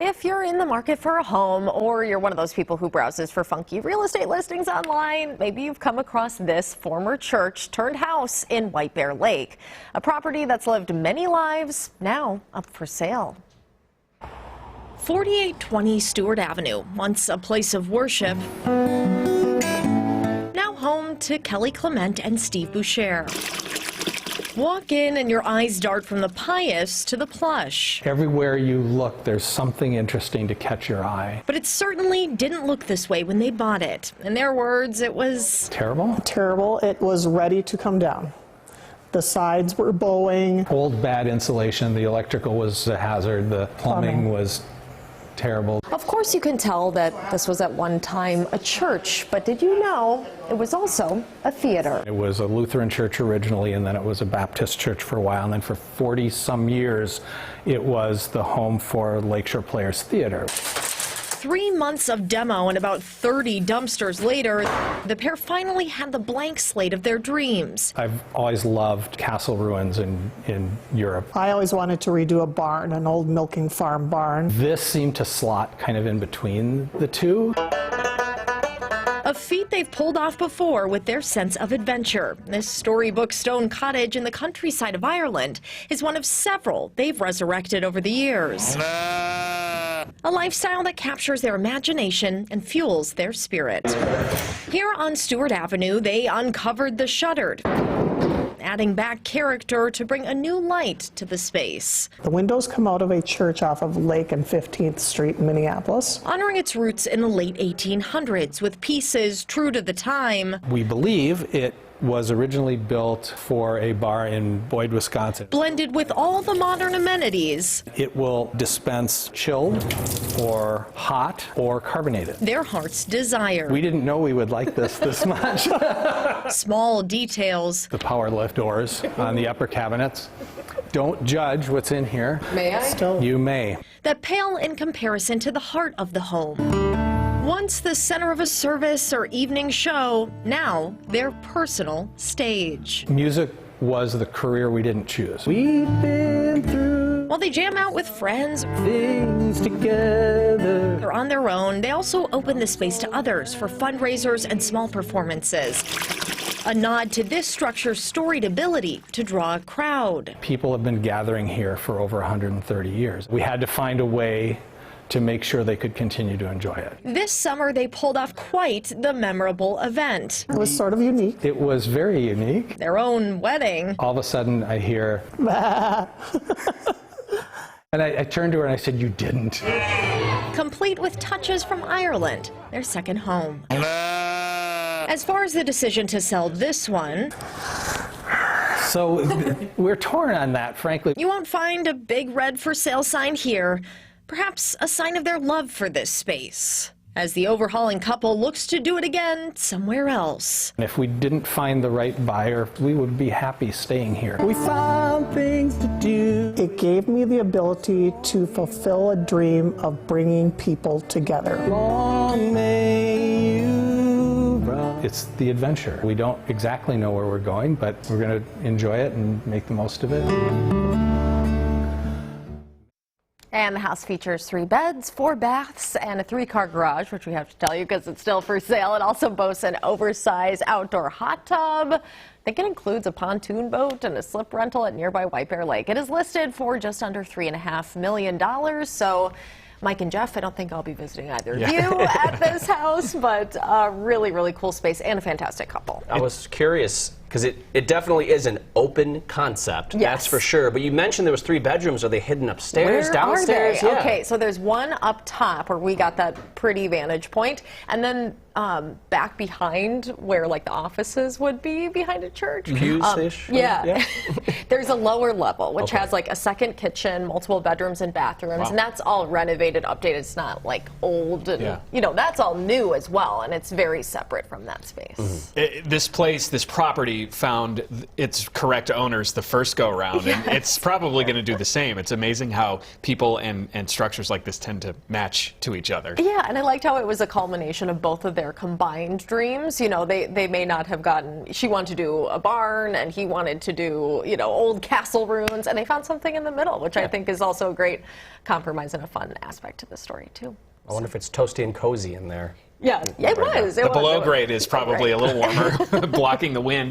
If you're in the market for a home, or you're one of those people who browses for funky real estate listings online, maybe you've come across this former church turned house in White Bear Lake. A property that's lived many lives, now up for sale. 4820 Stewart Avenue, once a place of worship, now home to Kelly Clement and Steve Boucher. Walk in and your eyes dart from the pious to the plush. Everywhere you look, there's something interesting to catch your eye. But it certainly didn't look this way when they bought it. In their words, it was terrible. Terrible. It was ready to come down. The sides were bowing. Old, bad insulation. The electrical was a hazard. The plumbing was terrible. Of course you can tell that this was at one time a church, but did you know it was also a theater? It was a Lutheran church originally, and then it was a Baptist church for a while, and then for 40-some years it was the home for Lakeshore Players Theater. 3 months of demo and about 30 dumpsters later, the pair finally had the blank slate of their dreams. I've always loved castle ruins in Europe. I always wanted to redo a barn, an old milking farm barn. This seemed to slot kind of in between the two. A feat they've pulled off before with their sense of adventure. This storybook stone cottage in the countryside of Ireland is one of several they've resurrected over the years. A lifestyle that captures their imagination and fuels their spirit. Here on Stewart Avenue, they uncovered the shuttered, adding back character to bring a new light to the space. The windows come out of a church off of Lake and 15th Street in Minneapolis. Honoring its roots in the late 1800s with pieces true to the time. We believe it was originally built for a bar in Boyd, Wisconsin. Blended with all the modern amenities. It will dispense chilled or hot or carbonated. Their heart's desire. We didn't know we would like this much. Small details. The power lift doors on the upper cabinets. Don't judge what's in here. May I? Still. You may. That pale in comparison to the heart of the home. Once the center of a service or evening show, now their personal stage. Music was the career we didn't choose. We've been through While they jam out with friends things together. or on their own, they also open the space to others for fundraisers and small performances. A nod to this structure's storied ability to draw a crowd. People have been gathering here for over 130 years. We had to find a way to make sure they could continue to enjoy it. This summer, they pulled off quite the memorable event. It was sort of unique. It was very unique. Their own wedding. All of a sudden, I hear, and I turned to her and I said, "You didn't." Complete with touches from Ireland, their second home. As far as the decision to sell this one, So we're torn on that, frankly. you won't find a big red for sale sign here. Perhaps a sign of their love for this space, as the overhauling couple looks to do it again somewhere else. If we didn't find the right buyer, we would be happy staying here. We found things to do. It gave me the ability to fulfill a dream of bringing people together. Long may you run. It's the adventure. We don't exactly know where we're going, but we're going to enjoy it and make the most of it. And the house features 3 beds, 4 baths, and a 3-car garage, which we have to tell you because it's still for sale. It also boasts an oversized outdoor hot tub. I think it includes a pontoon boat and a slip rental at nearby White Bear Lake. It is listed for just under $3.5 million. So, Mike and Jeff, I don't think I'll be visiting either of you at this house, but a really, really cool space and a fantastic couple. I was curious, because it definitely is an open concept, that's for sure. But you mentioned there was 3 bedrooms. Are they hidden upstairs, Where downstairs? Are they? Yeah. Okay, so there's one up top where we got that pretty vantage point, and then back behind where like the offices would be behind a church. Views-ish? Yeah. There's a lower level, which has like a second kitchen, multiple bedrooms and bathrooms, and that's all renovated, updated. It's not like old, and you know, that's all new as well, and it's very separate from that space. This place, this property, found its correct owners the first go around, and it's probably going to do the same. It's amazing how people and structures like this tend to match to each other. Yeah, and I liked how it was a culmination of both of their their combined dreams. You know, they may not have gotten, she wanted to do a barn and he wanted to do, you know, old castle ruins, and they found something in the middle, which I think is also a great compromise and a fun aspect to the story, too. I wonder if it's toasty and cozy in there. Yeah, it was. The below grade is probably a little warmer, blocking the wind.